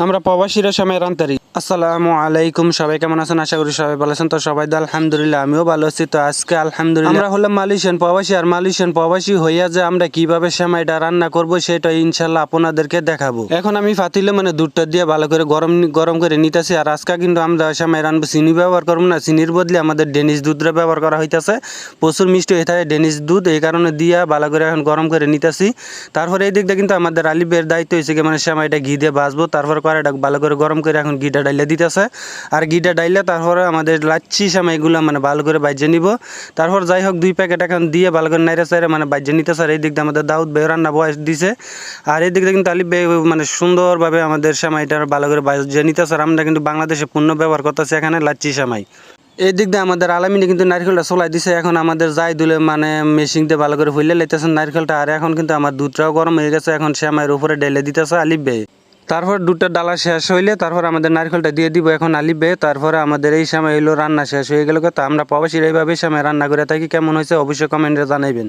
আমরা প্রবাসীরা সময় রান্তারি। আসসালামু আলাইকুম, সবাই কেমন আছেন? আশা করি সবাই ভালো আছেন। তো সবাই আলহামদুলিল্লাহ, আমিও ভালো আছি। তো আজকে আলহামদুলিল্লাহ আমরা হলাম মালয়েশিয়ান প্রবাসী, আর মালয়েশিয়ান প্রবাসী হইয়া যে আমরা কিভাবে সেমাইটা রান্না করব সেটা ইনশাল্লাহ আপনাদেরকে দেখাবো। এখন আমি ফাতিলে দুধটা দিয়ে ভালো করে গরম করে নিতেছি। আর আজকে কিন্তু আমরা সেমাই রানবো, চিনি ব্যবহার করবো না। চিনির বদলে আমাদের ডেনিশ দুধটা ব্যবহার করা হইতেছে। প্রচুর মিষ্টি হয়ে থাকে ডেনিশ দুধ, এই কারণে দিয়া ভালো করে এখন গরম করে নিতেছি। তারপরে এই দিকটা কিন্তু আমাদের আলিফের দায়িত্ব হয়েছে কি সেমাইটা ঘি দিয়ে ভাজবো। তারপর কড়াইটা ভালো করে গরম করে এখন ঘিটা ডাইলে দিতেছে। আর ঘিটা ডাইলে তারপরে আমাদের লাচ্ছি সেমাইগুলো ভালো করে বাইজে নিব। তারপর যাই হোক 2 প্যাকেট এখন দিয়ে ভালো করে নাইড়ে চাইড়ে বাইজে নিতেছে। আর এই দিকটা আমাদের দাউদ ভাই রান্না বয়স দিছে। আর এই দিকটা কিন্তু আলিফ ভাই সুন্দরভাবে আমাদের সেমাইটা ভালো করে বাইজে নিতেছে। আর আমরা কিন্তু বাংলাদেশে পণ্য ব্যবহার করতেছি এখানে লাচ্ছি সেমাই। এই দিক দিয়ে আমাদের আলামিনে কিন্তু নারকেলটা চলাই দিছে। এখন আমাদের যাই দুলে মেশিন দিয়ে ভালো করে ফুলে লাইতেছে নারকেলটা। আর এখন কিন্তু আমার দুধটাও গরম হয়ে গেছে। এখন সেমাইয়ের উপরে ঢেলে দিতেছে আলিফ ভাই। তারপর দুধটা ডালা শেষ হইলে তারপর আমাদের নারকেলটা দিয়ে দিব এখন আলিফ ভাই। তারপরে আমাদের এই সময় হইলো রান্না শেষ হয়ে গেল। তো আমরা প্রবাসীর এইভাবে সময় রান্না করে থাকি। কেমন হয়েছে অবশ্যই কমেন্টে জানাইবেন।